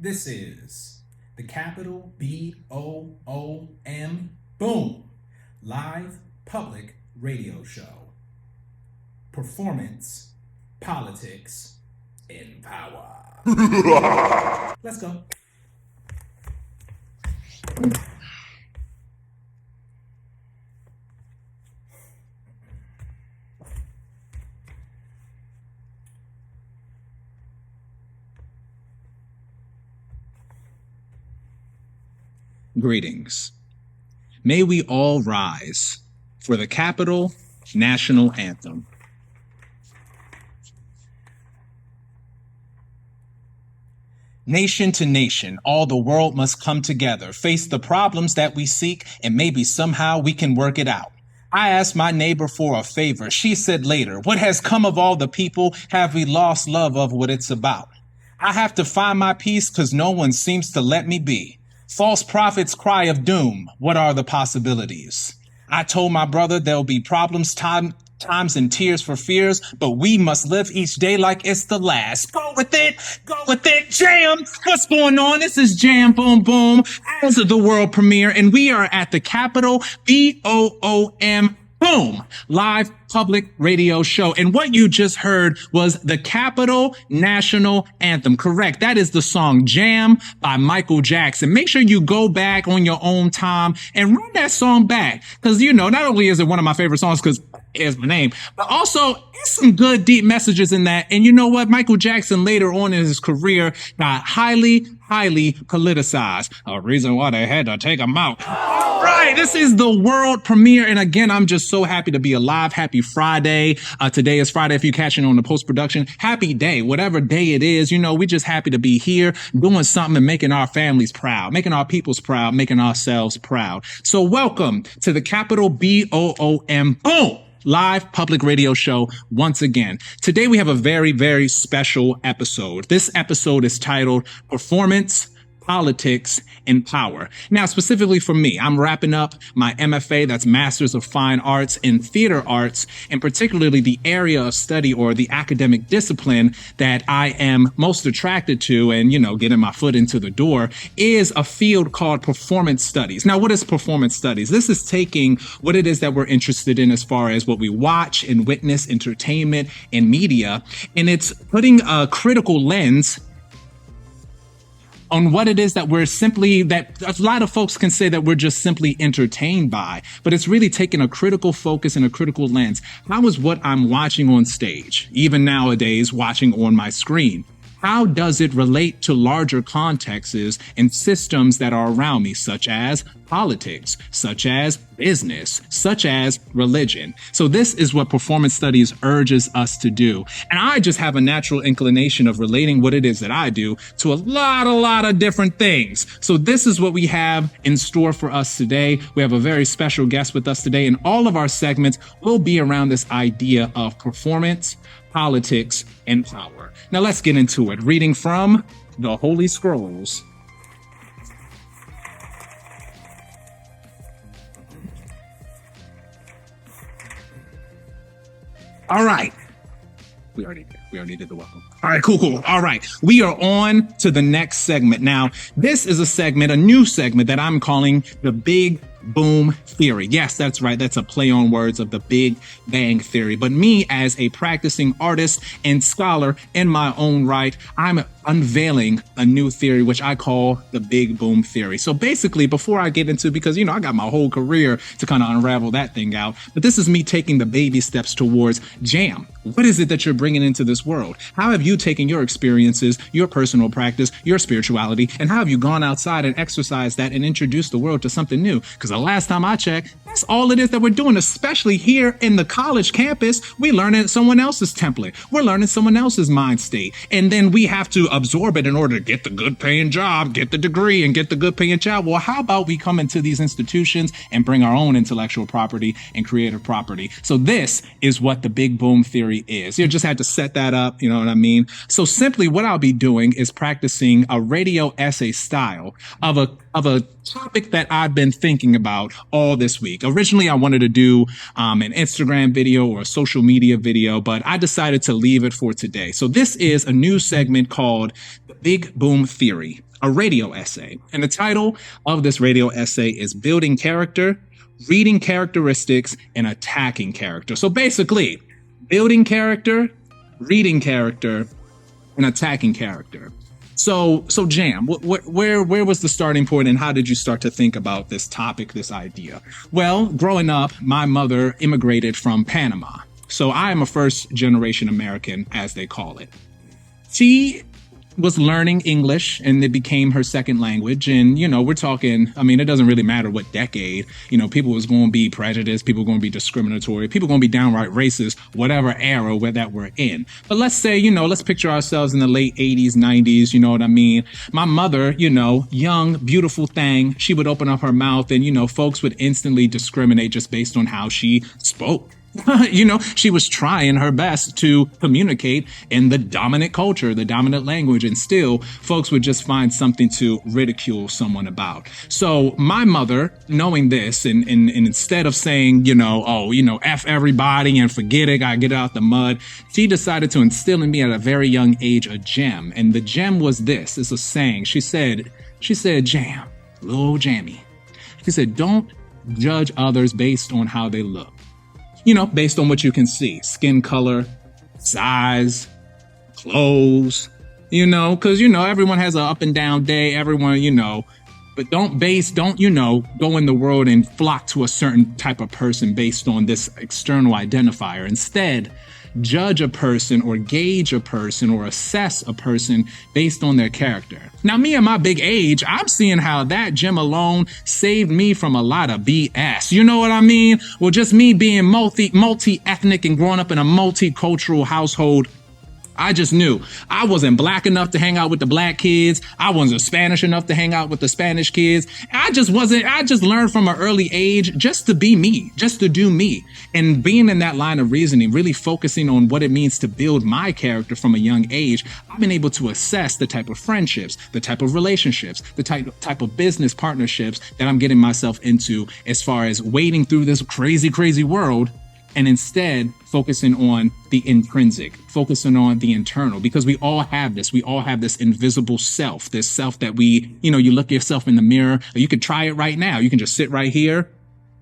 This is the capital B.0.0.M. Boom! Live public radio show. Performance, politics, and power. Let's go. Greetings. May we all rise for the Capitol National Anthem. Nation to nation, all the world must come together, face the problems that we seek, and maybe somehow we can work it out. I asked my neighbor for a favor. She said later, what has come of all the people? Have we lost love of what it's about? I have to find my peace because no one seems to let me be. False prophets cry of doom. What are the possibilities? I told my brother there'll be problems, times and tears for fears, but we must live each day like it's the last. Go with it, jam. What's going on? This is Jam Boom Boom as of the world premiere, and we are at the Capitol B.0.0.M. Boom! Live public radio show. And what you just heard was the Capitol National Anthem. Correct. That is the song Jam by Michael Jackson. Make sure you go back on your own time and run that song back. Because, not only is it one of my favorite songs because it's my name, but also it's some good deep messages in that. And you know what? Michael Jackson later on in his career got highly politicized. A reason why they had to take him out. Right, this is the world premiere, and again, I'm just so happy to be alive. Happy Friday. Today is Friday if you're catching on the post-production. Happy day, whatever day it is. We just happy to be here doing something and making our families proud, making our peoples proud, making ourselves proud. So welcome to the Capitol B.0.0.M. Boom! Live public radio show once again. Today we have a very special episode. This episode is titled Performance, Politics, and Power. Now, specifically for me, I'm wrapping up my MFA, that's Masters of Fine Arts in Theater Arts, and particularly the area of study or the academic discipline that I am most attracted to and, getting my foot into the door is a field called performance studies. Now, what is performance studies? This is taking what it is that we're interested in as far as what we watch and witness, entertainment and media, and it's putting a critical lens on what it is that a lot of folks can say that we're just simply entertained by, but it's really taking a critical focus and a critical lens. How is what I'm watching on stage, even nowadays watching on my screen, how does it relate to larger contexts and systems that are around me, such as politics, such as business, such as religion? So this is what performance studies urges us to do. And I just have a natural inclination of relating what it is that I do to a lot of different things. So this is what we have in store for us today. We have a very special guest with us today, and all of our segments will be around this idea of performance, politics, and power. Now let's get into it. Reading from the Holy Scrolls. All right. We already did the welcome. All right, cool. All right. We are on to the next segment. Now, this is a new segment that I'm calling the Big Boom Theory. Yes, that's right. That's a play on words of the Big Bang Theory. But me, as a practicing artist and scholar in my own right, I'm unveiling a new theory, which I call the Big Boom Theory. So basically, before I get into, because, I got my whole career to kind of unravel that thing out, but this is me taking the baby steps towards jam. What is it that you're bringing into this world? How have you taken your experiences, your personal practice, your spirituality, and how have you gone outside and exercised that and introduced the world to something new? Because the last time I checked, that's all it is that we're doing, especially here in the college campus. We learning someone else's template. We're learning someone else's mind state. And then we have to absorb it in order to get the good paying job, get the degree, and get the good paying job. Well, how about we come into these institutions and bring our own intellectual property and creative property? So this is what the Big Boom Theory is. You just had to set that up, you know what I mean? So simply what I'll be doing is practicing a radio essay style of a topic that I've been thinking about all this week. Originally, I wanted to do an Instagram video or a social media video, but I decided to leave it for today. So this is a new segment called The Big Boom Theory, a radio essay. And the title of this radio essay is Building Character, Reading Characteristics, and Attacking Character. So basically, building character, reading character, and attacking character. So Jam, where was the starting point, and how did you start to think about this topic, this idea? Well, growing up, my mother immigrated from Panama. So I am a first generation American, as they call it. She was learning English, and it became her second language. And, we're talking, it doesn't really matter what decade, people was going to be prejudiced, people going to be discriminatory, people going to be downright racist, whatever era that we're in. But let's say, let's picture ourselves in the late 80s, 90s, you know what I mean? My mother, young, beautiful thing, she would open up her mouth and, folks would instantly discriminate just based on how she spoke. She was trying her best to communicate in the dominant culture, the dominant language, and still folks would just find something to ridicule someone about. So my mother, knowing this, and instead of saying, F everybody and forget it, I get out the mud, she decided to instill in me at a very young age a gem. And the gem was this. It's a saying. She said, Jam, little Jammy. She said, don't judge others based on how they look. Based on what you can see, skin color, size, clothes, because, everyone has an up and down day, everyone, but don't go in the world and flock to a certain type of person based on this external identifier. Instead, judge a person or gauge a person or assess a person based on their character. Now, me at my big age, I'm seeing how that gem alone saved me from a lot of BS. You know what I mean? Well, just me being multi-ethnic and growing up in a multicultural household, I just knew I wasn't black enough to hang out with the black kids. I wasn't Spanish enough to hang out with the Spanish kids. I just learned from an early age just to be me, just to do me. And being in that line of reasoning, really focusing on what it means to build my character from a young age, I've been able to assess the type of friendships, the type of relationships, the type of business partnerships that I'm getting myself into as far as wading through this crazy, crazy world. And instead focusing on the intrinsic, focusing on the internal, because we all have this. We all have this invisible self, this self that you look yourself in the mirror. You can try it right now. You can just sit right here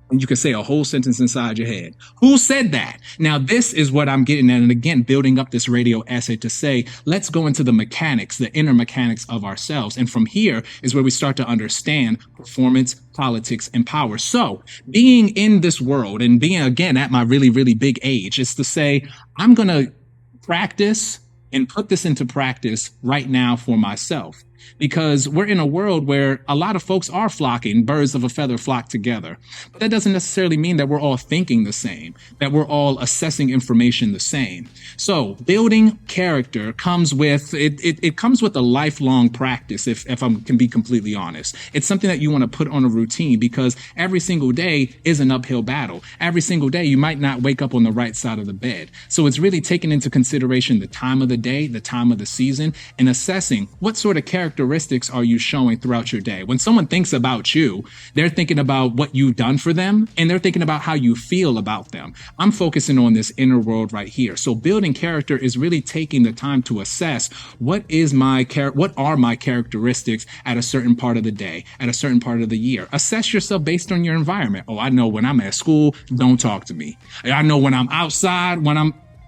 and you can say a whole sentence inside your head. Who said that? Now, this is what I'm getting at. And again, building up this radio essay to say, let's go into the mechanics, the inner mechanics of ourselves. And from here is where we start to understand performance, politics, and power. So being in this world and being, again, at my really, really big age is to say, I'm going to practice and put this into practice right now for myself. Because we're in a world where a lot of folks are flocking, birds of a feather flock together. But that doesn't necessarily mean that we're all thinking the same, that we're all assessing information the same. So building character comes with, it comes with a lifelong practice, if I can be completely honest. It's something that you want to put on a routine because every single day is an uphill battle. Every single day you might not wake up on the right side of the bed. So it's really taking into consideration the time of the day, the time of the season, and assessing what sort of characteristics are you showing throughout your day. When someone thinks about you, they're thinking about what you've done for them, and they're thinking about how you feel about them. I'm focusing on this inner world right here. So building character is really taking the time to assess what are my characteristics at a certain part of the day, at a certain part of the year. Assess yourself based on your environment. Oh, I know when I'm at school, don't talk to me. I know when I'm outside,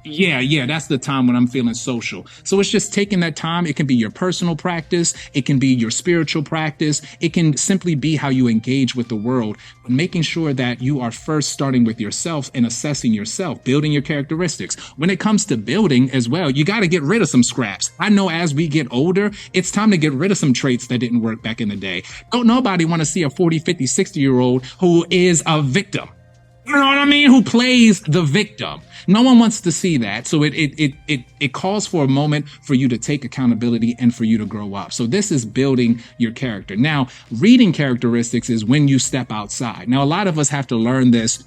Yeah, that's the time when I'm feeling social. So it's just taking that time. It can be your personal practice. It can be your spiritual practice. It can simply be how you engage with the world, but making sure that you are first starting with yourself and assessing yourself, building your characteristics. When it comes to building as well, you got to get rid of some scraps. I know as we get older, it's time to get rid of some traits that didn't work back in the day. Don't nobody want to see a 40, 50, 60-year-old who is a victim. You know what I mean? Who plays the victim. No one wants to see that. So it calls for a moment for you to take accountability and for you to grow up. So this is building your character. Now, reading characteristics is when you step outside. Now, a lot of us have to learn this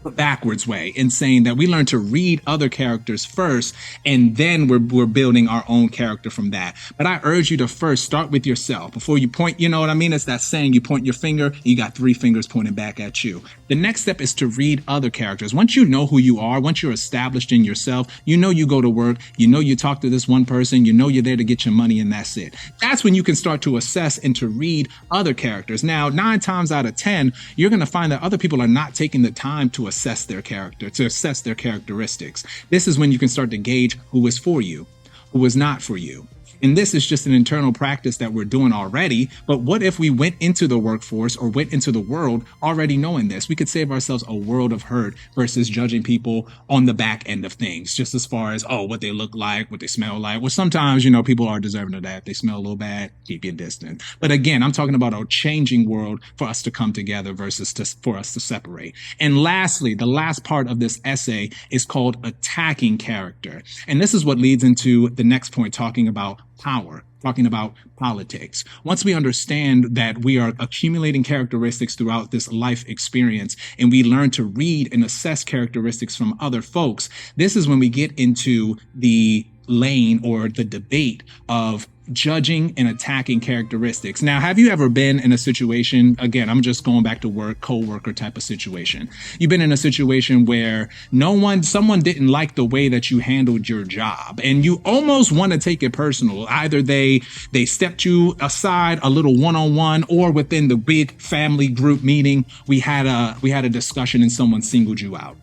backwards way in saying that we learn to read other characters first, and then we're building our own character from that. But I urge you to first start with yourself before you point. You know what I mean? It's that saying, you point your finger, you got 3 fingers pointing back at you. The next step is to read other characters. Once you know who you are, once you're established in yourself, you go to work, you talk to this one person, you're there to get your money, and that's it. That's when you can start to assess and to read other characters. Now, 9 times out of 10, you're going to find that other people are not taking the time to assess their character, to assess their characteristics. This is when you can start to gauge who is for you, who is not for you. And this is just an internal practice that we're doing already. But what if we went into the workforce or went into the world already knowing this? We could save ourselves a world of hurt versus judging people on the back end of things, just as far as, what they look like, what they smell like. Well, sometimes, people are deserving of that. If they smell a little bad, keep your distance. But again, I'm talking about a changing world for us to come together versus for us to separate. And lastly, the last part of this essay is called attacking character. And this is what leads into the next point, talking about power, talking about politics. Once we understand that we are accumulating characteristics throughout this life experience, and we learn to read and assess characteristics from other folks, this is when we get into the lane or the debate of judging and attacking characteristics. Now, have you ever been in a situation, again, I'm just going back to work, co-worker type of situation. You've been in a situation where someone didn't like the way that you handled your job, and you almost want to take it personal. Either they stepped you aside a little one-on-one, or within the big family group meeting, we had a discussion and someone singled you out.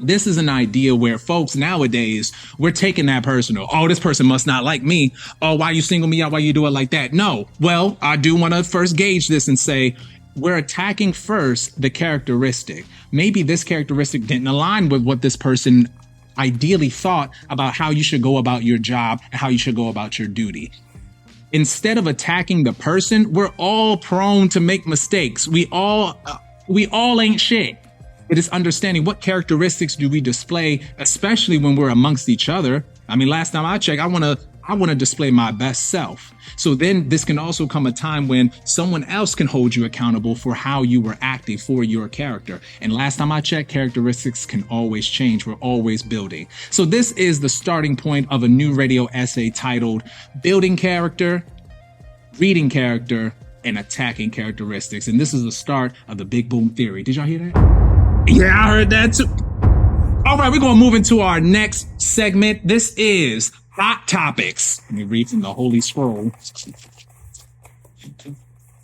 This is an idea where folks nowadays, we're taking that personal. Oh, this person must not like me. Oh, why you single me out? Why you do it like that? No. Well, I do want to first gauge this and say, we're attacking first the characteristic. Maybe this characteristic didn't align with what this person ideally thought about how you should go about your job and how you should go about your duty. Instead of attacking the person, we're all prone to make mistakes. We all ain't shit. It is understanding what characteristics do we display, especially when we're amongst each other. I mean, last time I checked, I want to display my best self. So then this can also come a time when someone else can hold you accountable for how you were acting for your character. And last time I checked, characteristics can always change. We're always building. So this is the starting point of a new radio essay titled Building Character, Reading Character, and Attacking Characteristics. And this is the start of the Big Boom Theory. Did y'all hear that? Yeah, I heard that too. All right, we're going to move into our next segment. This is Hot Topics. Let me read from the Holy Scroll.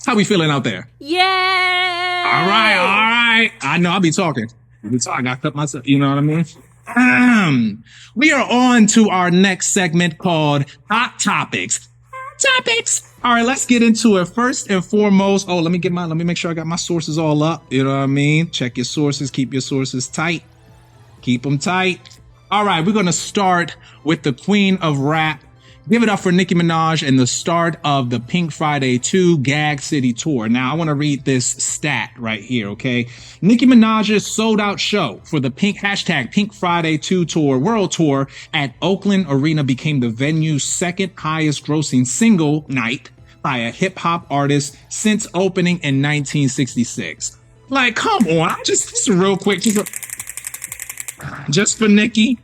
How we feeling out there? Yeah. All right. I know I'll be talking. I got to cut myself. You know what I mean? We are on to our next segment called Hot Topics. All right, let's get into it. First and foremost, let me make sure I got my sources all up. You know what I mean? Check your sources, keep your sources tight. Keep them tight. All right, we're going to start with the queen of rap. Give it up for Nicki Minaj and the start of the Pink Friday 2 Gag City Tour. Now, I want to read this stat right here, okay? Nicki Minaj's sold-out show for the Pink Friday 2 Tour World Tour at Oakland Arena became the venue's second highest grossing single night by a hip-hop artist since opening in 1966. Like, come on. Just real quick. Just for Nicki.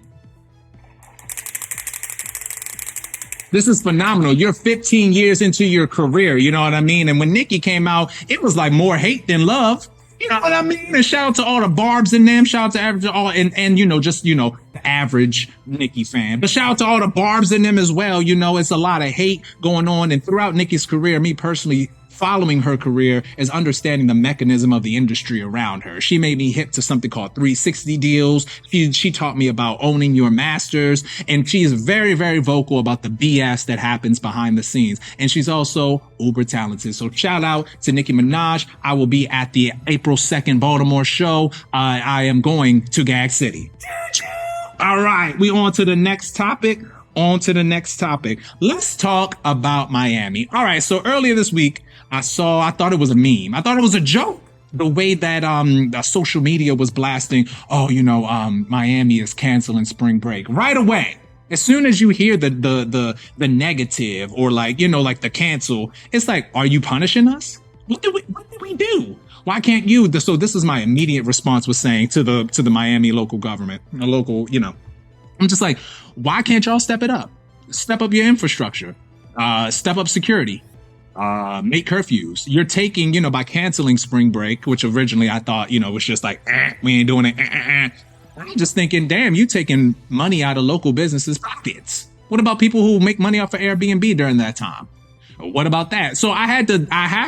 This is phenomenal. You're 15 years into your career, you know what I mean? And when Nicki came out, it was like more hate than love. You know what I mean? And shout out to all the Barbs in them. Shout out to average, the average Nicki fan. But shout out to all the Barbs in them as well. It's a lot of hate going on. And throughout Nicki's career, me personally, following her career is understanding the mechanism of the industry around her. She made me hip to something called 360 deals. She taught me about owning your masters. And she is very, very vocal about the BS that happens behind the scenes. And she's also uber talented. So shout out to Nicki Minaj. I will be at the April 2nd Baltimore show. I am going to Gag City. All right, we on to the next topic. Let's talk about Miami. All right, so earlier this week, I thought it was a meme. I thought it was a joke. The way that the social media was blasting, Miami is canceling spring break. Right away, as soon as you hear the negative or like the cancel, it's like, are you punishing us? What did we do? Why can't you? So this is my immediate response was saying to the Miami local government, I'm just like, why can't y'all step it up? Step up your infrastructure, step up security, make curfews. You're taking, by canceling spring break, which originally I thought, was just like, we ain't doing it. I'm just thinking, damn, you taking money out of local businesses' pockets. What about people who make money off of Airbnb during that time? What about that? So I had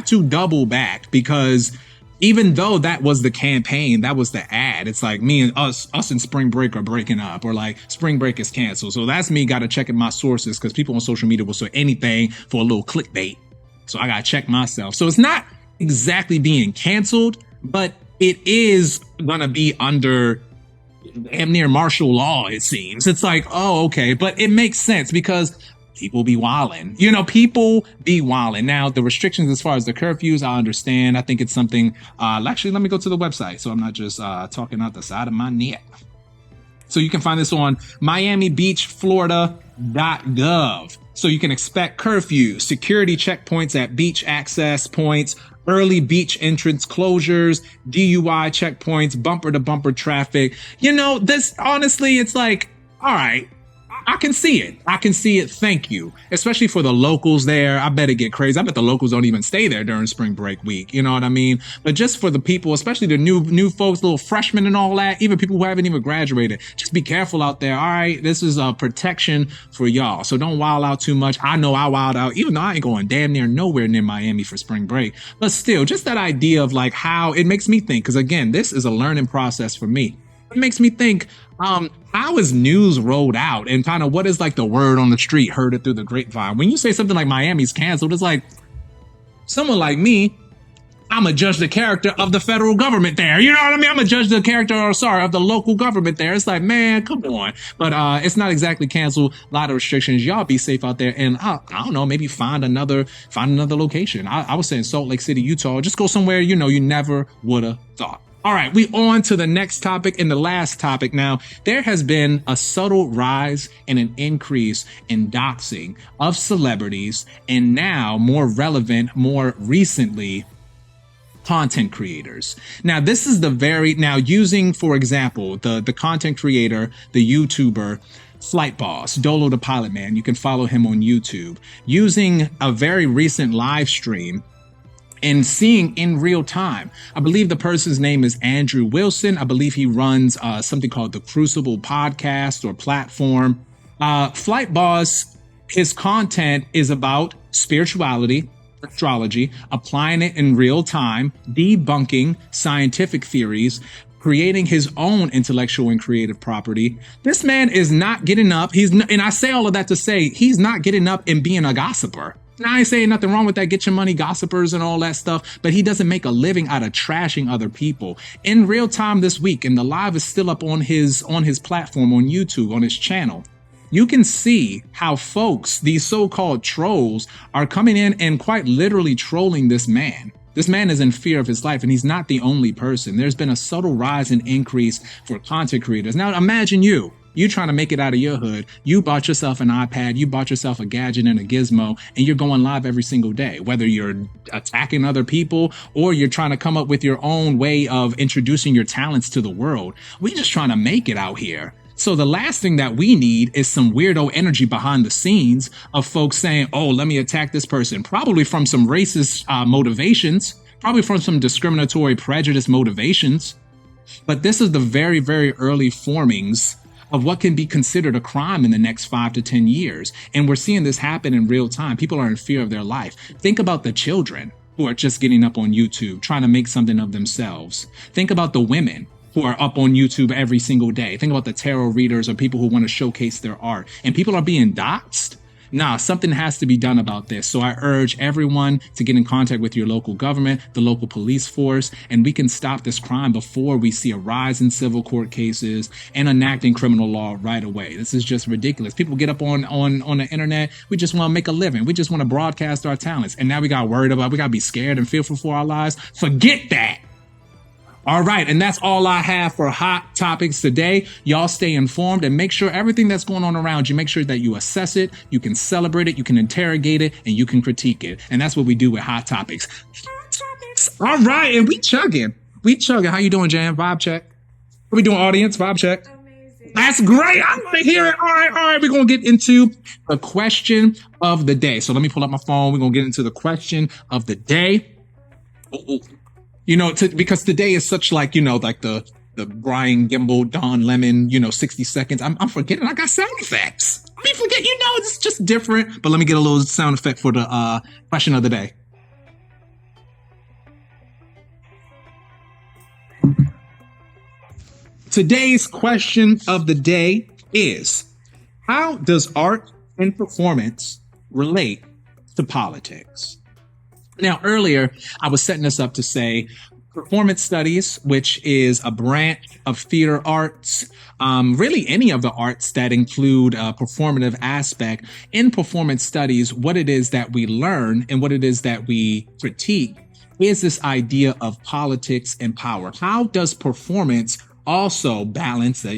to double back, because even though that was the campaign, that was the ad, it's like me and us and spring break are breaking up, or like spring break is canceled. So that's me got to check in my sources, because people on social media will say anything for a little clickbait. So I got to check myself. So it's not exactly being canceled, but it is going to be under damn near martial law, it seems. It's like, oh, okay. But it makes sense, because people be wilding. People be wilding. Now, the restrictions as far as the curfews, I understand. I think it's something, actually, let me go to the website so I'm not just talking out the side of my neck. So you can find this on miamibeachflorida.gov. So you can expect curfews, security checkpoints at beach access points, early beach entrance closures, DUI checkpoints, bumper to bumper traffic. This, honestly, it's like, all right, I can see it. Thank you. Especially for the locals there. I bet it get crazy. I bet the locals don't even stay there during spring break week. You know what I mean? But just for the people, especially the new folks, little freshmen and all that, even people who haven't even graduated, just be careful out there. All right. This is a protection for y'all. So don't wild out too much. I know I wild out, even though I ain't going damn near nowhere near Miami for spring break. But still, just that idea of like how it makes me think. Because again, this is a learning process for me. It makes me think, how is news rolled out, and kind of what is like the word on the street, heard it through the grapevine? When you say something like Miami's canceled, it's like someone like me, I'm a judge the character of the federal government there. You know what I mean? I'm a judge the character, of the local government there. It's like, man, come on. But it's not exactly canceled. A lot of restrictions. Y'all be safe out there. And I don't know, maybe find another location. I was saying Salt Lake City, Utah. Just go somewhere, you never would have thought. All right, we on to the next topic and the last topic. Now, there has been a subtle rise and an increase in doxing of celebrities, and now more relevant, more recently, content creators. Now, this is using, for example, the content creator, the YouTuber, Flight Boss, Dolo the Pilot Man. You can follow him on YouTube, using a very recent live stream and seeing in real time. I believe the person's name is Andrew Wilson. I believe he runs something called the Crucible podcast or platform. Flight Boss, his content is about spirituality, astrology, applying it in real time, debunking scientific theories, creating his own intellectual and creative property. This man is not getting up. And I say all of that to say he's not getting up and being a gossiper. Now, I ain't saying nothing wrong with that, get your money, gossipers and all that stuff, but he doesn't make a living out of trashing other people. In real time this week, and the live is still up on his platform, on YouTube, on his channel, you can see how folks, these so-called trolls, are coming in and quite literally trolling this man. This man is in fear of his life, and he's not the only person. There's been a subtle rise and increase for content creators. Now, imagine you trying to make it out of your hood. You bought yourself an iPad, you bought yourself a gadget and a gizmo, and you're going live every single day, whether you're attacking other people or you're trying to come up with your own way of introducing your talents to the world. We're just trying to make it out here. So the last thing that we need is some weirdo energy behind the scenes of folks saying, oh, let me attack this person, probably from some racist motivations, probably from some discriminatory prejudice motivations. But this is the very, very early formings of what can be considered a crime in the next 5 to 10 years. And we're seeing this happen in real time. People are in fear of their life. Think about the children who are just getting up on YouTube, trying to make something of themselves. Think about the women who are up on YouTube every single day. Think about the tarot readers or people who want to showcase their art. And people are being doxxed. Nah, something has to be done about this. So I urge everyone to get in contact with your local government, the local police force, and we can stop this crime before we see a rise in civil court cases and enacting criminal law right away. This is just ridiculous. People get up on the internet. We just want to make a living. We just want to broadcast our talents. And now we got worried about, we got to be scared and fearful for our lives. Forget that. All right, and that's all I have for hot topics today. Y'all stay informed and make sure everything that's going on around you, make sure that you assess it, you can celebrate it, you can interrogate it, and you can critique it. And that's what we do with hot topics. Hot topics All right, and we chugging. How you doing, Jan? Vibe check. What we doing, audience? Vibe check. Amazing. That's great. I want to hear it. All right. We're going to get into the question of the day. So let me pull up my phone. We're going to get into the question of the day. You know, because today is such like the Brian Gimble, Don Lemon, 60 seconds. I'm forgetting I got sound effects. I forget, it's just different. But let me get a little sound effect for the question of the day. Today's question of the day is, how does art and performance relate to politics? Now, earlier, I was setting this up to say performance studies, which is a branch of theater arts, really any of the arts that include a performative aspect. In performance studies, what it is that we learn and what it is that we critique is this idea of politics and power. How does performance also balance that,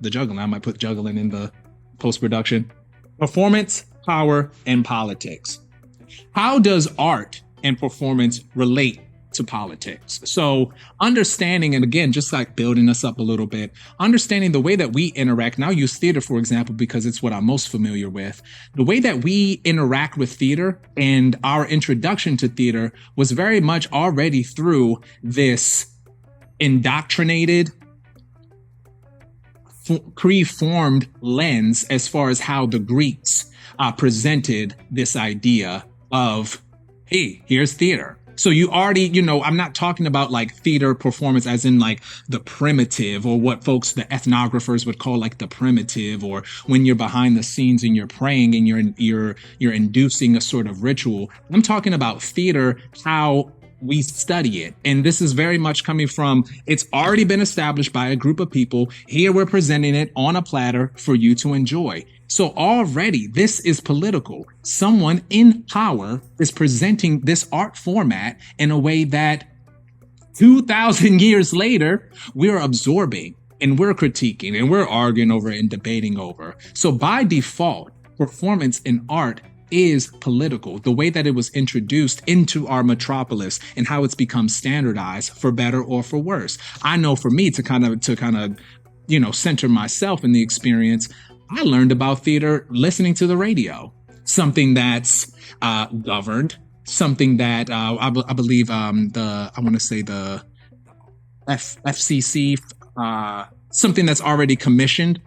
the juggling? I might put juggling in the post-production. Performance, power, and politics. How does art and performance relate to politics? So understanding, and again, just like building us up a little bit, understanding the way that we interact. And I'll use theater, for example, because it's what I'm most familiar with. The way that we interact with theater and our introduction to theater was very much already through this indoctrinated, preformed lens as far as how the Greeks presented this idea of, hey, here's theater. So you already, I'm not talking about like theater performance as in like the primitive, or what folks, the ethnographers would call like the primitive, or when you're behind the scenes and you're praying and you're inducing a sort of ritual. I'm talking about theater, how we study it. And this is very much coming from, it's already been established by a group of people. Here we're presenting it on a platter for you to enjoy. So already this is political. Someone in power is presenting this art format in a way that 2,000 years later, we're absorbing and we're critiquing and we're arguing over and debating over. So by default, performance in art is political. The way that it was introduced into our metropolis and how it's become standardized, for better or for worse. I know for me to kind of center myself in the experience, I learned about theater listening to the radio, something that's governed, something that I believe the FCC, something that's already commissioned.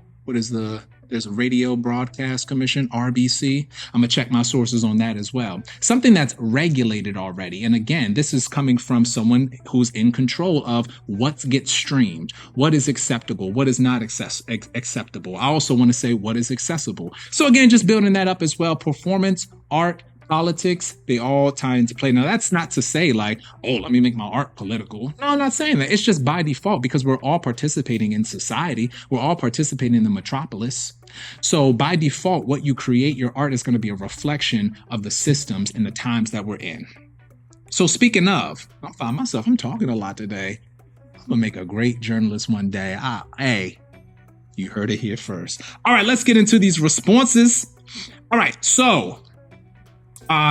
There's a Radio Broadcast Commission, RBC. I'm going to check my sources on that as well. Something that's regulated already. And again, this is coming from someone who's in control of what gets streamed, what is acceptable, what is not acceptable. I also want to say what is accessible. So again, just building that up as well. Performance, art, politics, they all tie into play. Now, that's not to say like, oh, let me make my art political. No, I'm not saying that. It's just by default, because we're all participating in society. We're all participating in the metropolis. So by default, what you create, your art is going to be a reflection of the systems and the times that we're in. So speaking of, I find myself, I'm talking a lot today. I'm going to make a great journalist one day. Hey, you heard it here first. All right, let's get into these responses. All right, so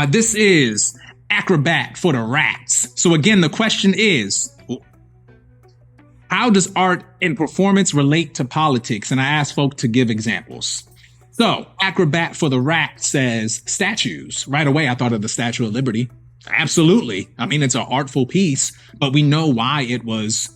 this is Acrobat for the Rats. So again, the question is, how does art and performance relate to politics? And I asked folk to give examples. So Acrobat for the Rat says statues. Right away, I thought of the Statue of Liberty. Absolutely. I mean, it's an artful piece, but we know why it was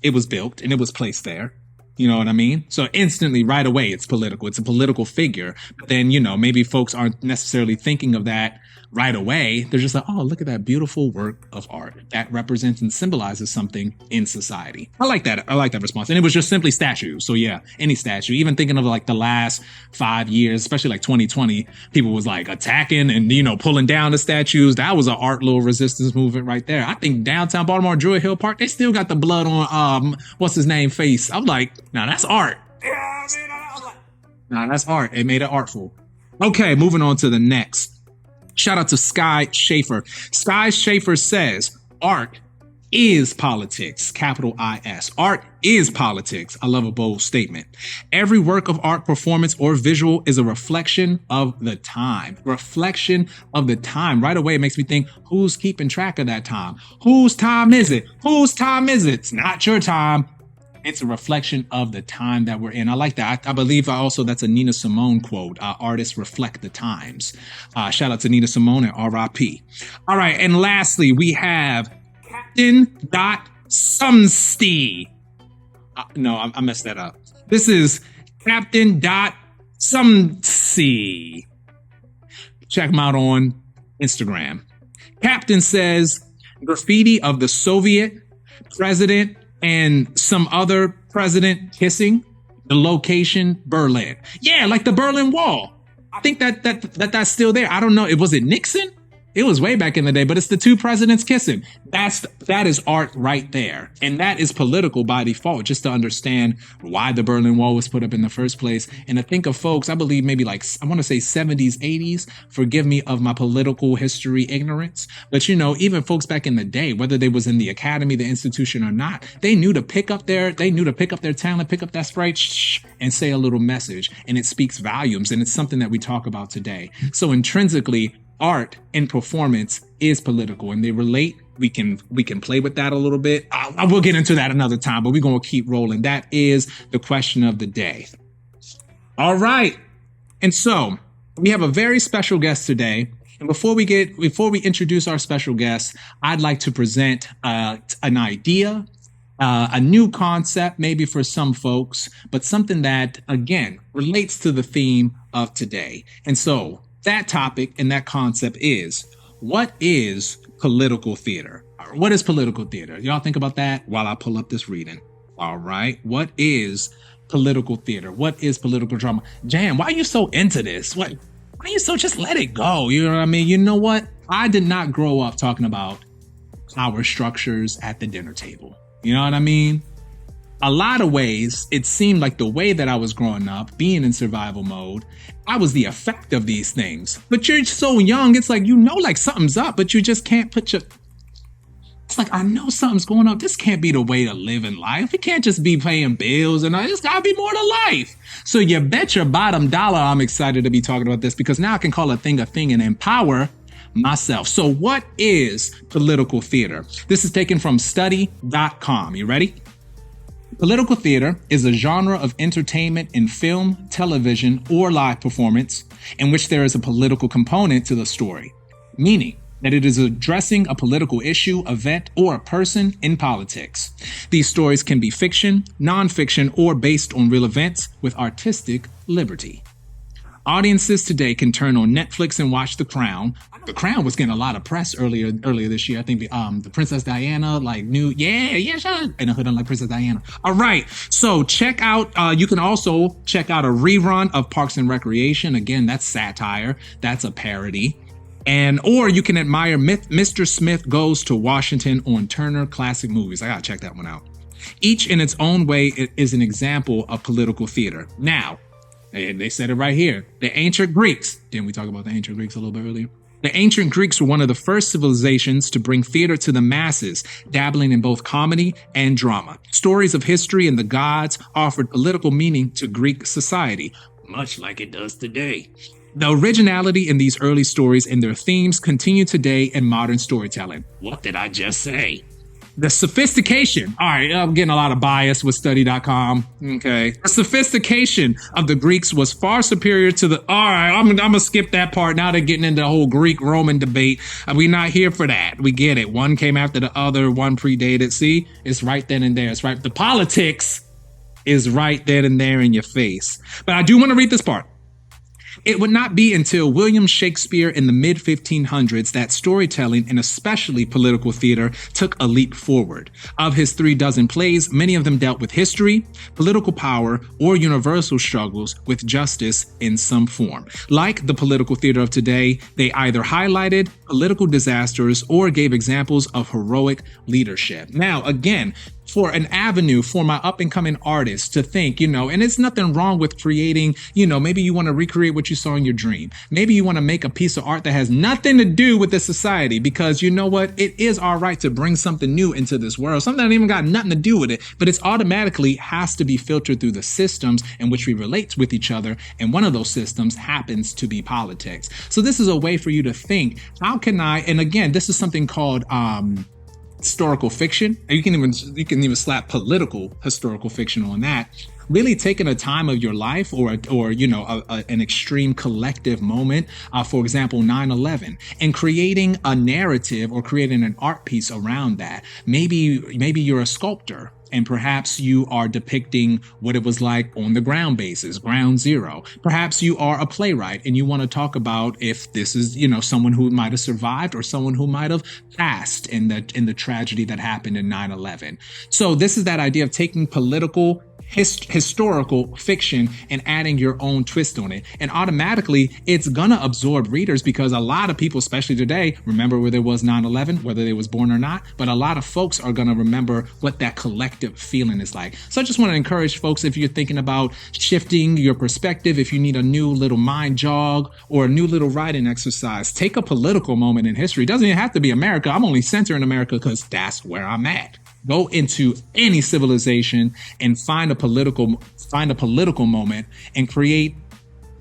built and it was placed there. You know what I mean? So instantly, right away, it's political. It's a political figure. But then, maybe folks aren't necessarily thinking of that right away. They're just like, oh, look at that beautiful work of art that represents and symbolizes something in society. I like that. I like that response. And it was just simply statues. So yeah, any statue. Even thinking of like the last 5 years, especially like 2020, people was like attacking and, pulling down the statues. That was an art little resistance movement right there. I think downtown Baltimore, Druid Hill Park, they still got the blood on, what's his name, face. I'm like, now that's art. Now that's art. It made it artful. Okay, moving on to the next. Shout out to Sky Schaefer. Sky Schaefer says, art is politics, capital I-S. Art is politics. I love a bold statement. Every work of art, performance, or visual is a reflection of the time. Reflection of the time. Right away, it makes me think, who's keeping track of that time? Whose time is it? Whose time is it? It's not your time. It's a reflection of the time that we're in. I like that. I believe also that's a Nina Simone quote. Artists reflect the times. Shout out to Nina Simone and R.I.P. All right. And lastly, we have Captain.Sumsty. No, I messed that up. This is Captain.Sumsty. Check him out on Instagram. Captain says, graffiti of the Soviet president and some other president kissing, the location, Berlin. Yeah, like the Berlin Wall. I think that's still there. I don't know. Was it Nixon? It was way back in the day, but it's the two presidents kissing. That is art right there. And that is political by default, just to understand why the Berlin Wall was put up in the first place. And to think of folks, I believe maybe like, I want to say 70s, 80s, forgive me of my political history ignorance. But you know, even folks back in the day, whether they was in the academy, the institution or not, they knew to pick up their talent, pick up that sprite and say a little message. And it speaks volumes. And it's something that we talk about today. So intrinsically, art and performance is political, and they relate. We can play with that a little bit. I will get into that another time, but we're going to keep rolling. That is the question of the day. All right. And so we have a very special guest today. And before we introduce our special guest, I'd like to present an idea, a new concept, maybe for some folks, but something that, again, relates to the theme of today. And so that topic and that concept is, what is political theater? What is political theater? Y'all think about that while I pull up this reading. All right. What is political theater? What is political drama? Jan, why are you so into this? Why are you so just let it go? You know what I mean? You know what? I did not grow up talking about power structures at the dinner table. You know what I mean? A lot of ways, it seemed like the way that I was growing up, being in survival mode, I was the effect of these things. But you're so young, it's like, you know, like something's up, but you just can't put your... It's like, I know something's going on. This can't be the way to live in life. It can't just be paying bills and it's gotta be more to life. So you bet your bottom dollar I'm excited to be talking about this, because now I can call a thing and empower myself. So what is political theater? This is taken from study.com. You ready? Political theater is a genre of entertainment in film, television, or live performance in which there is a political component to the story, meaning that it is addressing a political issue, event, or a person in politics. These stories can be fiction, nonfiction, or based on real events with artistic liberty. Audiences today can turn on Netflix and watch The Crown. The Crown was getting a lot of press earlier this year. I think the Princess Diana, like new, and a hood on like Princess Diana. All right, so check out. You can also check out a rerun of Parks and Recreation. Again, that's satire. That's a parody. Or you can admire Mr. Smith Goes to Washington on Turner Classic Movies. I gotta check that one out. Each in its own way is an example of political theater. Now, they said it right here. The ancient Greeks. Didn't we talk about the ancient Greeks a little bit earlier? The ancient Greeks were one of the first civilizations to bring theater to the masses, dabbling in both comedy and drama. Stories of history and the gods offered political meaning to Greek society, much like it does today. The originality in these early stories and their themes continue today in modern storytelling. What did I just say? The sophistication. All right, I'm getting a lot of bias with study.com. Okay. The sophistication of the Greeks was far superior to the... All right, I'm going to skip that part. Now they're getting into the whole Greek-Roman debate. We're not here for that. We get it. One came after the other. One predated. See? It's right then and there. It's right. The politics is right then and there in your face. But I do want to read this part. It would not be until William Shakespeare in the mid-1500s that storytelling, and especially political theater, took a leap forward. Of his 36 plays, many of them dealt with history, political power, or universal struggles with justice in some form. Like the political theater of today, they either highlighted political disasters, or gave examples of heroic leadership. Now, again, for an avenue for my up and coming artists to think, and it's nothing wrong with creating, maybe you want to recreate what you saw in your dream. Maybe you want to make a piece of art that has nothing to do with the society, because you know what? It is our right to bring something new into this world, something that even got nothing to do with it, but it's automatically has to be filtered through the systems in which we relate with each other. And one of those systems happens to be politics. So this is a way for you to think, how can I, and again, this is something called, historical fiction. You can even slap political historical fiction on that. Really taking a time of your life or an extreme collective moment, for example, 9/11, and creating a narrative or creating an art piece around that. Maybe you're a sculptor, and perhaps you are depicting what it was like on the ground bases, ground zero. Perhaps you are a playwright and you want to talk about if this is, someone who might have survived or someone who might have passed in the tragedy that happened in 9/11. So this is that idea of taking political historical fiction and adding your own twist on it. And automatically it's gonna absorb readers, because a lot of people, especially today, remember where there was 9/11, whether they was born or not, but a lot of folks are gonna remember what that collective feeling is like. So I just want to encourage folks, if you're thinking about shifting your perspective, if you need a new little mind jog or a new little writing exercise, take a political moment in history. It doesn't even have to be America. I'm only centering America because that's where I'm at. Go into any civilization and find a political moment and create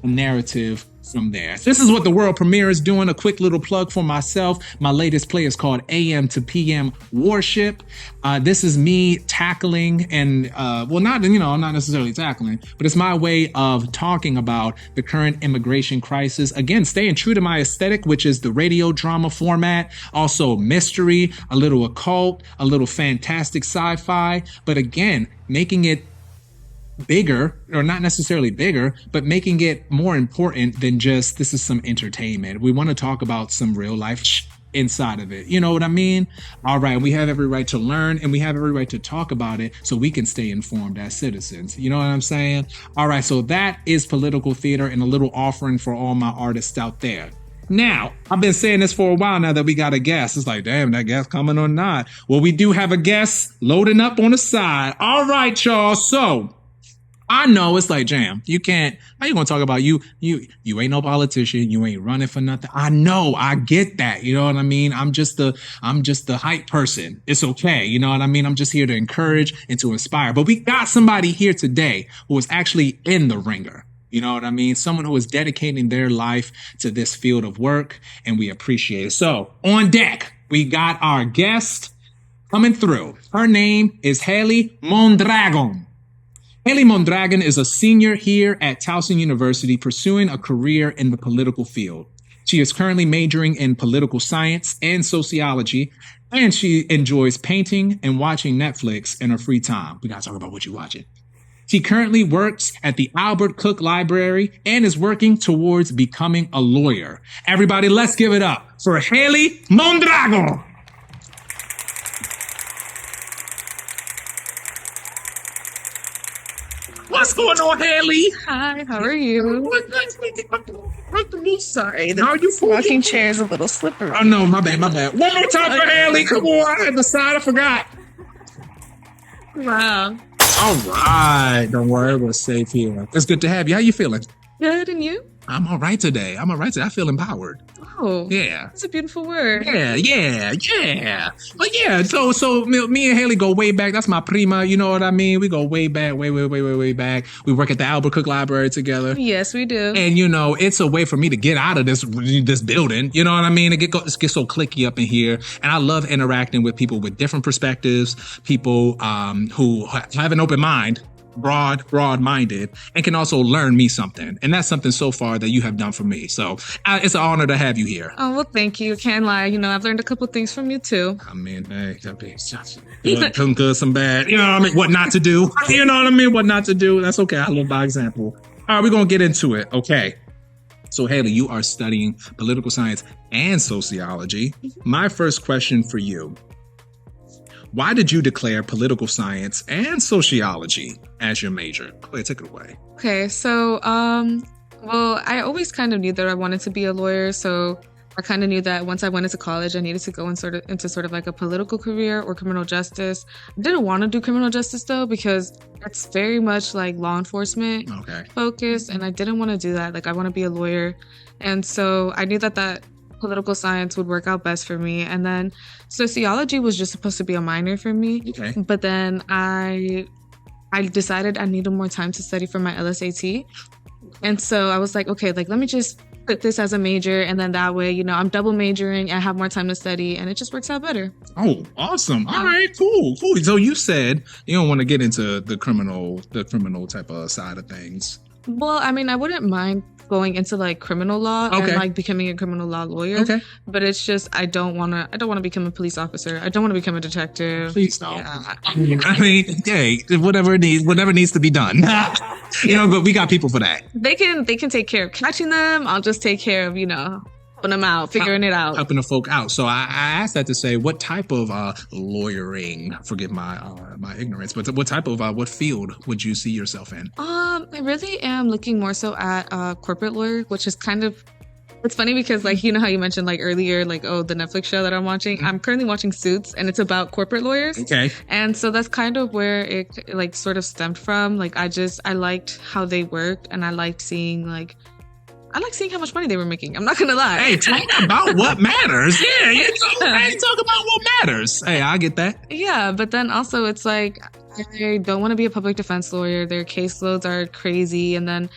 a narrative from there. This is what the world premiere is doing. A quick little plug for myself. My latest play is called AM to PM Warship. This is me tackling and, not necessarily tackling, but it's my way of talking about the current immigration crisis. Again, staying true to my aesthetic, which is the radio drama format, also mystery, a little occult, a little fantastic sci-fi, but again, making it bigger, or not necessarily bigger, but making it more important than just this is some entertainment. We want to talk about some real life inside of it. You know what I mean? All right. We have every right to learn, and we have every right to talk about it so we can stay informed as citizens. You know what I'm saying? All right. So that is political theater, and a little offering for all my artists out there. Now, I've been saying this for a while now that we got a guest. It's like, damn, that guest coming or not? Well, we do have a guest loading up on the side. All right, y'all. So I know it's like, Jam, you can't, how you gonna talk about you ain't no politician, you ain't running for nothing. I know, I get that, you know what I mean? I'm just the hype person. It's okay, you know what I mean? I'm just here to encourage and to inspire. But we got somebody here today who is actually in the ringer. You know what I mean? Someone who is dedicating their life to this field of work, and we appreciate it. So on deck, we got our guest coming through. Her name is Hailey Mondragon. Hailey Mondragon is a senior here at Towson University pursuing a career in the political field. She is currently majoring in political science and sociology, and she enjoys painting and watching Netflix in her free time. We gotta talk about what you're watching. She currently works at the Albert Cook Library and is working towards becoming a lawyer. Everybody, let's give it up for Hailey Mondragon. What's going on, Hailey? Hi, how are you? Sorry, the rocking chair is a little slippery. Oh no, my bad. One more time for Hailey. Come on, I had the side, I forgot. Wow. All right, don't worry, we're safe here. It's good to have you. How you feeling? Good, and you? I'm all right today. I feel empowered. Oh, yeah. That's a beautiful word. Yeah. But yeah, so me and Hailey go way back. That's my prima, you know what I mean? We go way back, way back. We work at the Albert Cook Library together. Yes, we do. And, it's a way for me to get out of this building. You know what I mean? It gets so cliquey up in here. And I love interacting with people with different perspectives, people who have an open mind, broad-minded, and can also learn me something. And that's something so far that you have done for me. So it's an honor to have you here. Oh, well, thank you. Can't lie. I've learned a couple things from you, too. I mean, hey, some good, some bad. You know what I mean? What not to do. You know what I mean? What not to do. That's okay. I live by example. All right, we're going to get into it. Okay. So, Hailey, you are studying political science and sociology. My first question for you: why did you declare political science and sociology as your major? Go ahead, take it away. Okay, so, I always kind of knew that I wanted to be a lawyer, so I kind of knew that once I went into college, I needed to go into sort of like a political career or criminal justice. I didn't want to do criminal justice though, because it's very much like law enforcement focused, and I didn't want to do that. Like, I want to be a lawyer. And so I knew that political science would work out best for me. And then sociology was just supposed to be a minor for me. Okay. But then I decided I needed more time to study for my LSAT. And so I was like, okay, like, let me just put this as a major, and then that way, I'm double majoring, I have more time to study, and it just works out better. Oh, awesome. All right, cool. So you said you don't want to get into the criminal type of side of things. Well, I mean, I wouldn't mind going into like criminal law and like becoming a criminal law lawyer. Okay. But it's just I don't want to become a police officer. I don't want to become a detective. Please don't. Yeah. I mean, hey, whatever needs to be done. But we got people for that. They can take care of catching them. I'll just take care of, helping them out, figuring it out. Helping the folk out. So I asked that to say, what type of lawyering, forgive my ignorance, but what type of, what field would you see yourself in? I really am looking more so at corporate lawyer, which is kind of, it's funny because like, how you mentioned like earlier, like, oh, the Netflix show that I'm watching, I'm currently watching Suits, and it's about corporate lawyers. Okay. And so that's kind of where it like sort of stemmed from. Like, I liked how they worked, and I liked seeing how much money they were making. I'm not going to lie. Hey, talk about what matters. Yeah, talk about what matters. Hey, I get that. Yeah, but then also it's like, I don't want to be a public defense lawyer. Their caseloads are crazy. And then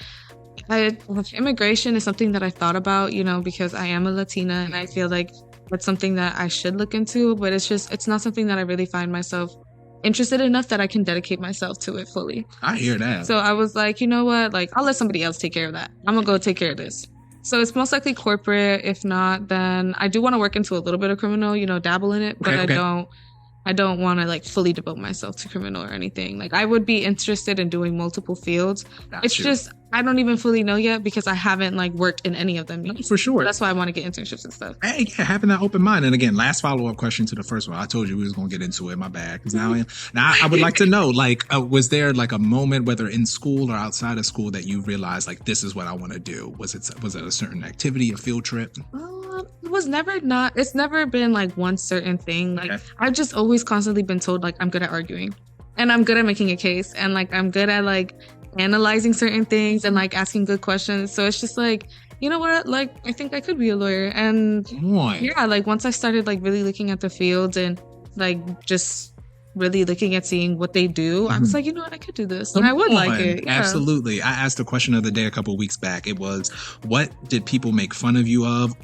immigration is something that I thought about, because I am a Latina, and I feel like that's something that I should look into, but it's not something that I really find myself interested enough that I can dedicate myself to it fully. I hear that. So I was like, you know what? Like, I'll let somebody else take care of that. I'm going to go take care of this. So it's most likely corporate. If not, then I do want to work into a little bit of criminal, dabble in it, but I don't want to like fully devote myself to criminal or anything. Like, I would be interested in doing multiple fields. Just, I don't even fully know yet because I haven't like worked in any of them yet. For sure. That's why I want to get internships and stuff. Hey, yeah, having that open mind. And again, last follow-up question to the first one. I told you we was going to get into it. My bad. Because now I would like to know, like, was there like a moment, whether in school or outside of school, that you realized like, this is what I want to do? Was it a certain activity, a field trip? It's never been like one certain thing. Like, I've just always constantly been told like, I'm good at arguing, and I'm good at making a case, and like, I'm good at like analyzing certain things and like asking good questions. So it's just like, you know what, like, I think I could be a lawyer. And yeah, like once I started like really looking at the fields and like just really looking at seeing what they do, I was like, you know what, I could do this, and I would like it. Yeah. Absolutely. I asked a question of the day a couple of weeks back. It was, what did people make fun of you of,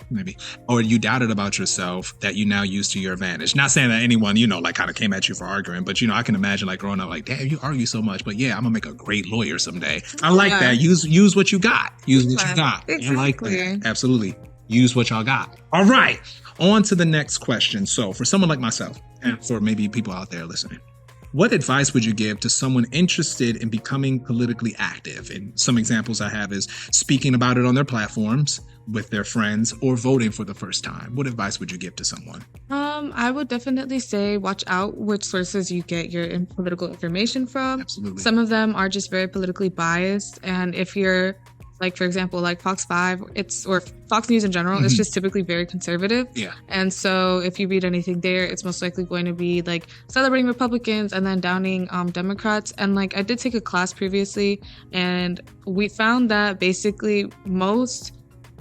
maybe, or you doubted about yourself that you now use to your advantage? Not saying that anyone, like kind of came at you for arguing, but I can imagine like growing up like, damn, you argue so much, but yeah, I'm gonna make a great lawyer someday. I like that. Use what you got. Use what you got. Exactly. I like that. Absolutely. Use what y'all got. All right. On to the next question. So for someone like myself, and for maybe people out there listening, what advice would you give to someone interested in becoming politically active? And some examples I have is speaking about it on their platforms, with their friends, or voting for the first time. What advice would you give to someone? I would definitely say watch out which sources you get your political information from. Absolutely. Some of them are just very politically biased, and if you're like, for example, like Fox 5, or Fox News in general, it's just typically very conservative. Yeah. And so if you read anything there, it's most likely going to be like celebrating Republicans and then downing Democrats. And like, I did take a class previously, and we found that basically most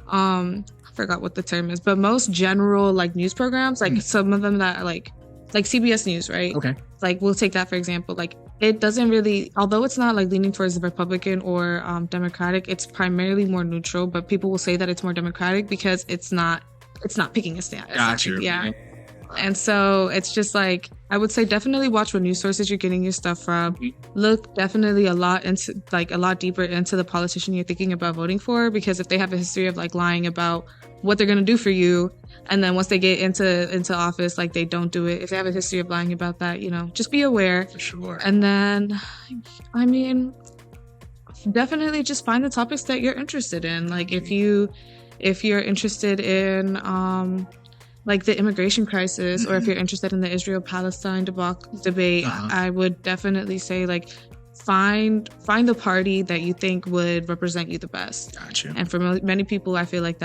I forgot what the term is, but most general like news programs, like some of them that like CBS News, right? Okay. Like, we'll take that for example. Like, it doesn't really, although it's not like leaning towards the Republican or Democratic, it's primarily more neutral, but people will say that it's more Democratic because it's not picking a stand. Gotcha. Yeah. And so it's just like, I would say definitely watch what news sources you're getting your stuff from. Look definitely a lot deeper into the politician you're thinking about voting for, because if they have a history of like lying about what they're going to do for you, and then once they get into office, like they don't do it. If they have a history of lying about that, just be aware. For sure. And then, I mean, definitely just find the topics that you're interested in. Like if you're interested in like the immigration crisis, or if you're interested in the Israel-Palestine debate, I would definitely say like find the party that you think would represent you the best. Gotcha. And for many people, I feel like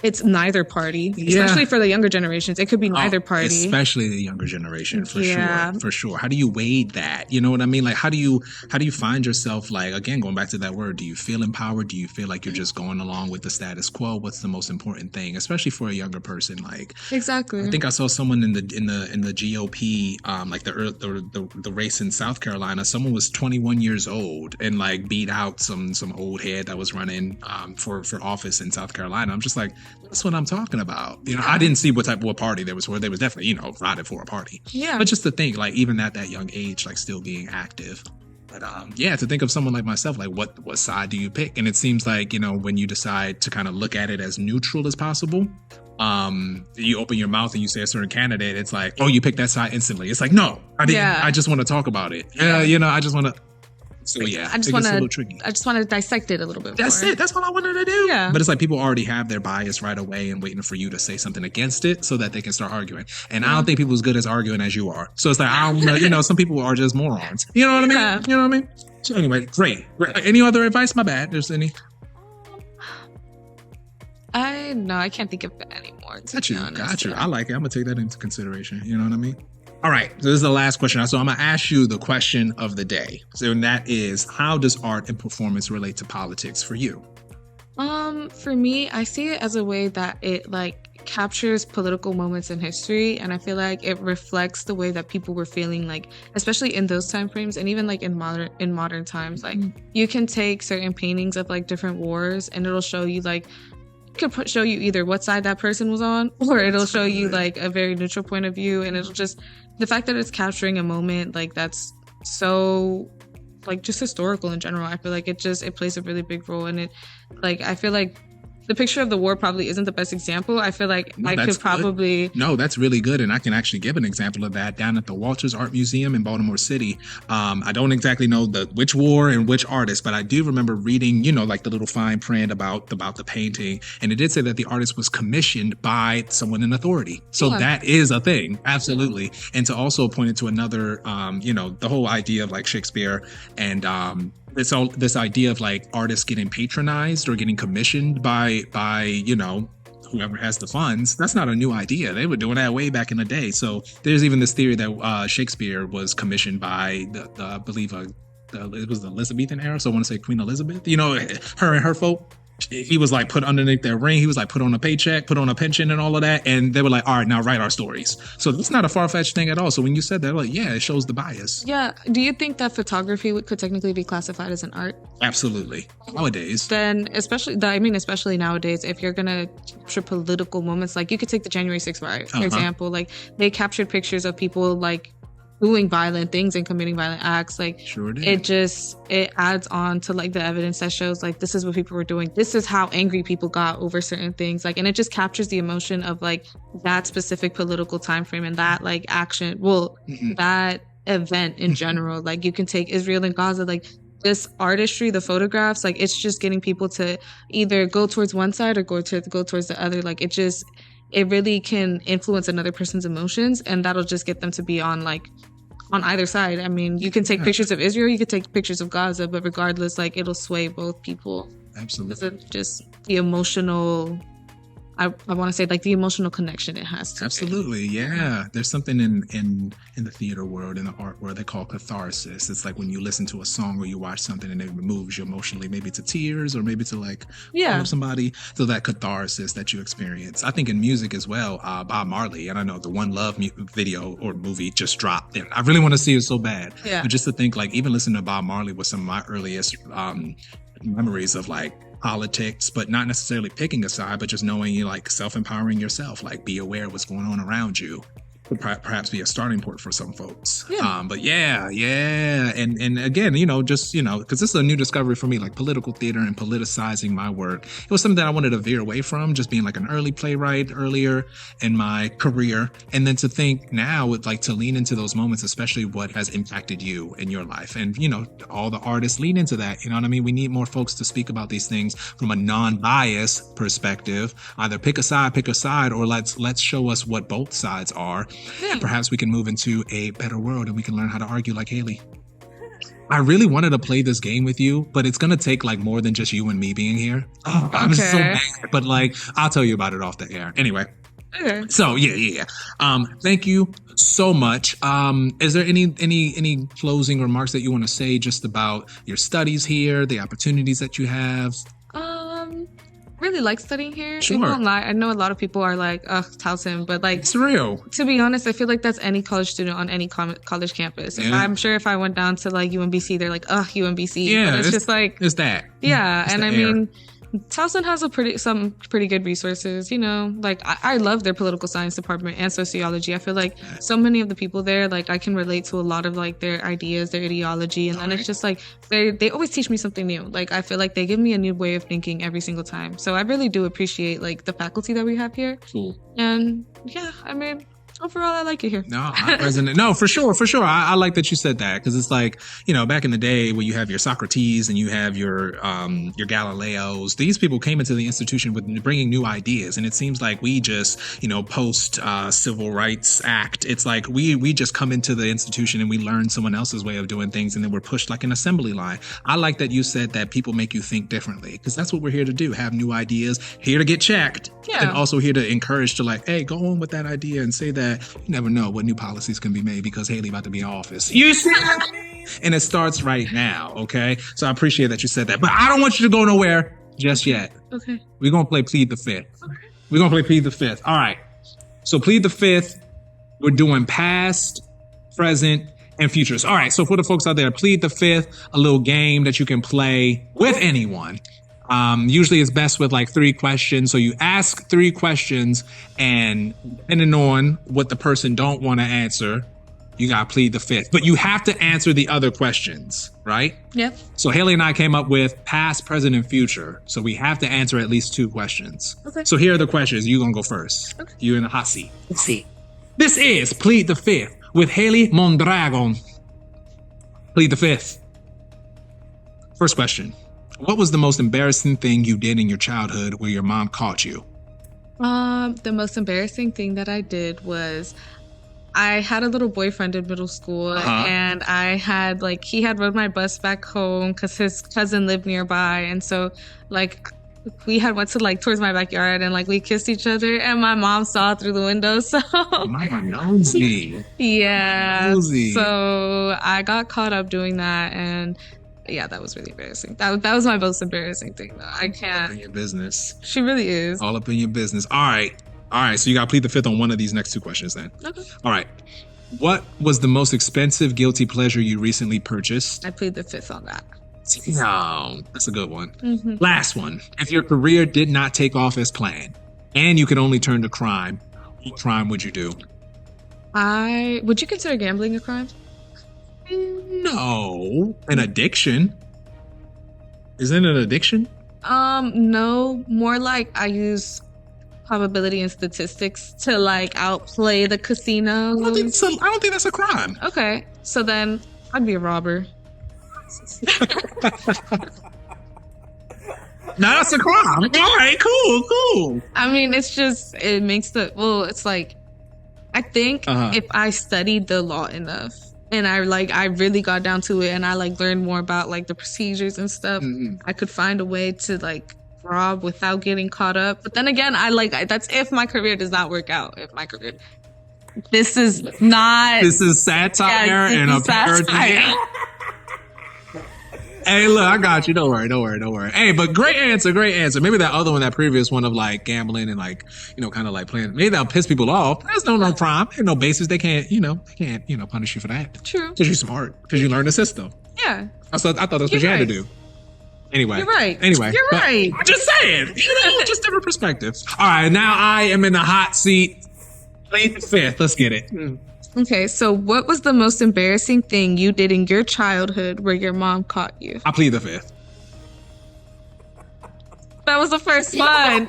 it's neither party, especially for the younger generations. It could be neither party. Especially the younger generation, for sure. How do you weigh that? You know what I mean? Like, how do you find yourself, like, again, going back to that word, do you feel empowered? Do you feel like you're just going along with the status quo? What's the most important thing, especially for a younger person? Like, exactly. I think I saw someone in the GOP, like the race in South Carolina. Someone was 21 years old and like beat out some old head that was running for office in South Carolina. I'm just like, that's what I'm talking about. You know, I didn't see what party there was for. They was definitely, you know, riding for a party. Yeah. But just to think, like, even at that young age, like, still being active. But to think of someone like myself, like, what side do you pick? And it seems like, you know, when you decide to kind of look at it as neutral as possible, you open your mouth and you say a certain candidate, it's like, oh, you pick that side instantly. It's like, no, I didn't. I just want to talk about it. You know, I just want to. So yeah, I just want to dissect it a little bit. That's it. That's what I wanted to do. Yeah. But it's like people already have their bias right away and waiting for you to say something against it so that they can start arguing. And I don't think people as good as arguing as you are. So it's like, I don't know, you know, some people are just morons. You know what I mean? Yeah. You know what I mean? So anyway, great. Any other advice? My bad. There's any? I can't think of any more. Got you. I like it. I'm gonna take that into consideration. You know what I mean? All right, so this is the last question. So I'm going to ask you the question of the day. So that is, how does art and performance relate to politics for you? For me, I see it as a way that it like captures political moments in history, and I feel like it reflects the way that people were feeling, like especially in those time frames, and even like in modern times. Like you can take certain paintings of like different wars, and it'll show you like show you either what side that person was on, or it'll show you like a very neutral point of view, and it'll just the fact that it's capturing a moment like that's so like just historical in general. I feel like it plays a really big role in it. Like I feel like the picture of the war probably isn't the best example. I feel like I could probably... No, that's really good. And I can actually give an example of that down at the Walters Art Museum in Baltimore City. I don't exactly know which war and which artist, but I do remember reading, you know, like the little fine print about the painting. And it did say that the artist was commissioned by someone in authority. So that is a thing. Absolutely. And to also point it to another, you know, the whole idea of like Shakespeare and, this idea of like artists getting patronized or getting commissioned by you know, whoever has the funds. That's not a new idea. They were doing that way back in the day. So there's even this theory that Shakespeare was commissioned by I believe it was the Elizabethan era. So I want to say Queen Elizabeth. You know, her and her folk. He was like put underneath their ring. He was like put on a paycheck, put on a pension and all of that. And they were like, all right, now write our stories. So it's not a far-fetched thing at all. So when you said that, like, yeah, it shows the bias. Yeah. Do you think that photography could technically be classified as an art? Absolutely. Nowadays. Then especially nowadays, if you're going to capture political moments, like you could take the January 6th riot, for example, like they captured pictures of people like doing violent things and committing violent acts. Like sure did. It adds on to like the evidence that shows like this is what people were doing, this is how angry people got over certain things, like, and it just captures the emotion of like that specific political time frame and that like action, that event in general. Like you can take Israel and Gaza, like this artistry, the photographs, like it's just getting people to either go towards one side or go towards the other. Like it really can influence another person's emotions, and that'll just get them to be on either side. I mean, you can take pictures of Israel, you can take pictures of Gaza, but regardless, like it'll sway both people. Absolutely. It's just the emotional, I want to say like the emotional connection it has to. Absolutely. Yeah. There's something in the theater world, in the art world, they call catharsis. It's like when you listen to a song or you watch something and it moves you emotionally, maybe to tears or maybe to like love somebody. So that catharsis that you experience. I think in music as well, Bob Marley, and I know the One Love video or movie just dropped, and I really want to see it so bad. Yeah. But just to think, like, even listening to Bob Marley was some of my earliest memories of like politics, but not necessarily picking a side, but just knowing you like self-empowering yourself, like be aware of what's going on around you. Could perhaps be a starting point for some folks. But yeah. And again, you know, just, you know, because this is a new discovery for me, like political theater and politicizing my work. It was something that I wanted to veer away from, just being like an early playwright earlier in my career. And then to think now with like to lean into those moments, especially what has impacted you in your life. And, you know, all the artists lean into that. You know what I mean? We need more folks to speak about these things from a non-biased perspective. Either pick a side, or let's show us what both sides are. Yeah. Perhaps we can move into a better world and we can learn how to argue like Hailey. I really wanted to play this game with you, but it's gonna take like more than just you and me being here. Oh, I'm so mad, but like I'll tell you about it off the air. Anyway. Okay. So yeah. Thank you so much. Is there any closing remarks that you want to say just about your studies here, the opportunities that you have? Really like studying here. Sure. I won't lie. I know a lot of people are like, ugh, Towson, but like, It's real. to be honest, I feel like that's any college student on any college campus. Yeah. I'm sure if I went down to like UMBC, they're like, ugh, UMBC. Yeah, but it's just like, it's that. yeah. It's And the I air. mean, Towson has some pretty good resources, you know, like I love their political science department and sociology. I feel like so many of the people there, like I can relate to a lot of like their ideas, their ideology. And then it's just like, they always teach me something new. Like I feel like they give me a new way of thinking every single time. So I really do appreciate like the faculty that we have here. Cool. And yeah, I mean, overall, I like it here. No, I resonate. No, for sure. I like that you said that because it's like, you know, back in the day where you have your Socrates and you have your Galileos. These people came into the institution with bringing new ideas, and it seems like we just, you know, post Civil Rights Act. It's like we just come into the institution and we learn someone else's way of doing things, and then we're pushed like an assembly line. I like that you said that people make you think differently because that's what we're here to do: have new ideas, here to get checked, and also here to encourage to like, hey, go on with that idea and say that. You never know what new policies can be made because Hailey about to be in office. You see what I mean? And it starts right now, okay? So I appreciate that you said that. But I don't want you to go nowhere just yet. Okay. We're going to play Plead the Fifth. Okay. We're going to play Plead the Fifth. All right. So Plead the Fifth, we're doing past, present, and futures. All right. So for the folks out there, Plead the Fifth, a little game that you can play with anyone. Usually it's best with like 3 questions. So you ask 3 questions and depending on what the person don't want to answer, you got to plead the fifth, but you have to answer the other questions, right? Yep. So Hailey and I came up with past, present, and future. So we have to answer at least 2 questions. Okay. So here are the questions. You're going to go first. Okay. You're in the hot seat. Let's see. This is Plead the Fifth with Hailey Mondragon. Plead the Fifth. First question. What was the most embarrassing thing you did in your childhood where your mom caught you? The most embarrassing thing that I did was I had a little boyfriend in middle school and I had like, he had rode my bus back home because his cousin lived nearby. And so like we had went to like towards my backyard and like we kissed each other and my mom saw through the window. So My nosy. yeah. Nosy. So I got caught up doing that and yeah, that was really embarrassing. That was my most embarrassing thing though. I All up in can't. your business. She really is. All up in your business. All right. So you got to plead the fifth on one of these next 2 questions then. Okay. All right. What was the most expensive guilty pleasure you recently purchased? I plead the fifth on that. No, that's a good one. Mm-hmm. Last one. If your career did not take off as planned and you could only turn to crime, what crime would you do? Would you consider gambling a crime? No. An addiction? Isn't it an addiction? No, more like I use probability and statistics to like outplay the casino. I don't think that's a crime. Okay, so then I'd be a robber. No, that's a crime. All right, cool. I mean, it makes it's like, I think if I studied the law enough and I really got down to it and I like learned more about like the procedures and stuff, I could find a way to like rob without getting caught up. But then again, that's if my career does not work out. This is satire and a parody. Hey, look, I got you. Don't worry. Hey, but great answer. Maybe that other one, that previous one of like gambling and like, kind of like playing, maybe that'll piss people off. There's no crime. There's no basis. They can't punish you for that. True. Because you're smart. Because you learned the system. Yeah. I thought that's what you had to do. Anyway. You're right. You're right. I'm just saying. Just different perspectives. All right. Now I am in the hot seat. Plead the fifth. Let's get it. Okay, so what was the most embarrassing thing you did in your childhood where your mom caught you? I plead the fifth. That was the first one.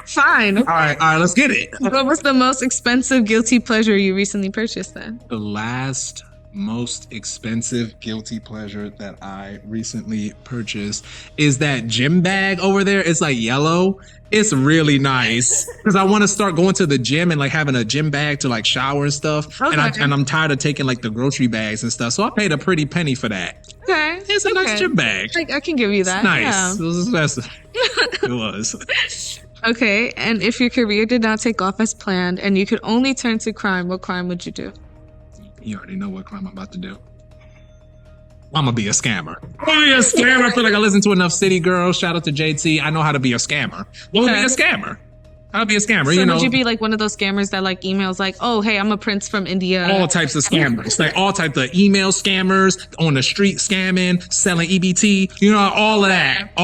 Fine. All right, let's get it. What was the most expensive guilty pleasure you recently purchased then? The last most expensive guilty pleasure that I recently purchased is that gym bag over there. It's like yellow. It's really nice because I want to start going to the gym and like having a gym bag to like shower and stuff. Okay. And I'm tired of taking like the grocery bags and stuff. So I paid a pretty penny for that. Okay. It's a nice gym bag. I can give you that. It's nice. Yeah. It was expensive. It was. Okay. And if your career did not take off as planned and you could only turn to crime, what crime would you do? You already know what crime I'm about to do. I'm gonna be a scammer. I'm gonna be a scammer. I feel like I listen to enough City Girls. Shout out to JT. I know how to be a scammer. I'm gonna be a scammer. I'll be a scammer. So you know, would you be like one of those scammers that like emails like, oh, hey, I'm a prince from India? all types of scammers, like all types of email scammers, on the street scamming, selling EBT, you know, all of that,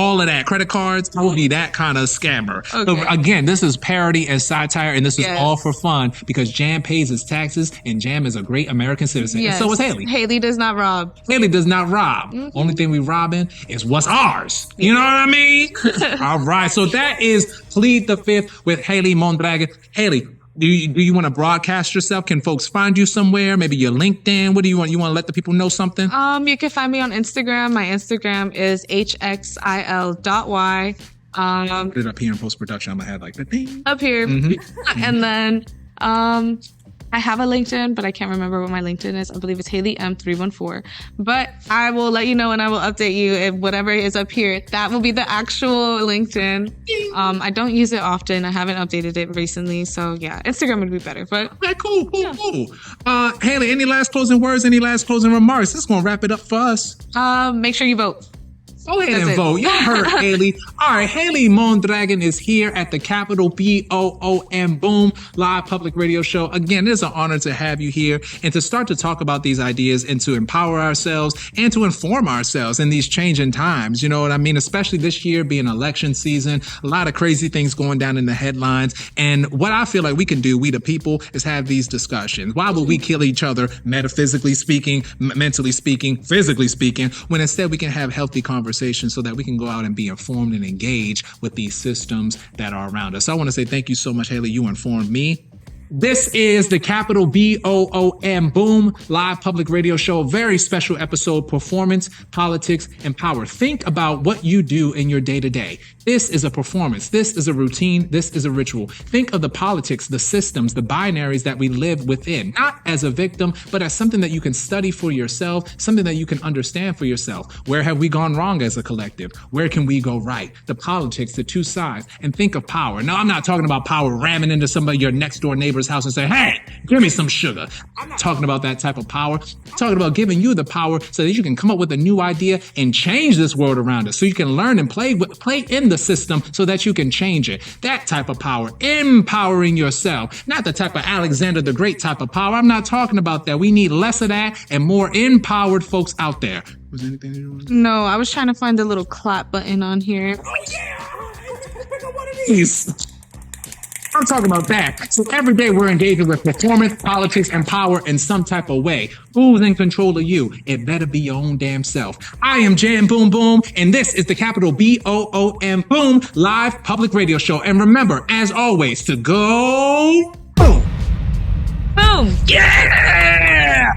credit cards. I will be that kind of scammer. Okay. So again, this is parody and satire, and this is Yes. all for fun because Jam pays his taxes, and Jam is a great American citizen. Yes. And so is Hailey. Hailey does not rob. Hailey does not rob. Only thing we robbing is what's ours. You know what I mean? All right. So that is Plead the Fifth with Hailey Mondragon. Hailey, do you want to broadcast yourself? Can folks find you somewhere? Maybe your LinkedIn? What do you want? You want to let the people know something? You can find me on Instagram. My Instagram is hxil.y. Put it up here in post-production. I'm going to have like the thing. Up here. And then I have a LinkedIn, but I can't remember what my LinkedIn is. I believe it's Hailey M314. But I will let you know and I will update you if whatever is up here. That will be the actual LinkedIn. I don't use it often. I haven't updated it recently. So yeah, Instagram would be better. But Okay, cool. Hailey, any last closing words? Any last closing remarks? This is going to wrap it up for us. make sure you vote. Go ahead That's and it. vote. Y'all heard Hailey. All right, Hailey Mondragon is here at the Capital B.0.0.M Boom live public radio show. Again, it is an honor to have you here and to start to talk about these ideas and to empower ourselves and to inform ourselves in these changing times. You know what I mean? Especially this year being election season, a lot of crazy things going down in the headlines. And what I feel like we can do, we the people, is have these discussions. Why would we kill each other, metaphysically speaking, mentally speaking, physically speaking, when instead we can have healthy conversations so that we can go out and be informed and engage with these systems that are around us. So I want to say thank you so much, Hailey. You informed me. This is the Capital B.0.0.M Boom live public radio show. Very special episode, performance, politics, and power. Think about what you do in your day to day. This is a performance. This is a routine. This is a ritual. Think of the politics, the systems, the binaries that we live within, not as a victim, but as something that you can study for yourself, something that you can understand for yourself. Where have we gone wrong as a collective? Where can we go right? The politics, the two sides, and think of power. Now, I'm not talking about power ramming into somebody, your next door neighbor's house and say, hey, give me some sugar. I'm not talking about that type of power. I'm talking about giving you the power so that you can come up with a new idea and change this world around us. So you can learn and play in the system so that you can change it. That type of power, empowering yourself, not the type of Alexander the Great type of power. I'm not talking about that. We need less of that and more empowered folks out there. Was there anything that you wanted to No, I was trying to find the little clap button on here. Please. I'm talking about that. So every day we're engaging with performance, politics, and power in some type of way. Who's in control of you? It better be your own damn self. I am Jam Boom Boom, and this is the Capital B.0.0.M Boom live public radio show. And remember, as always, to go boom. Boom! Yeah!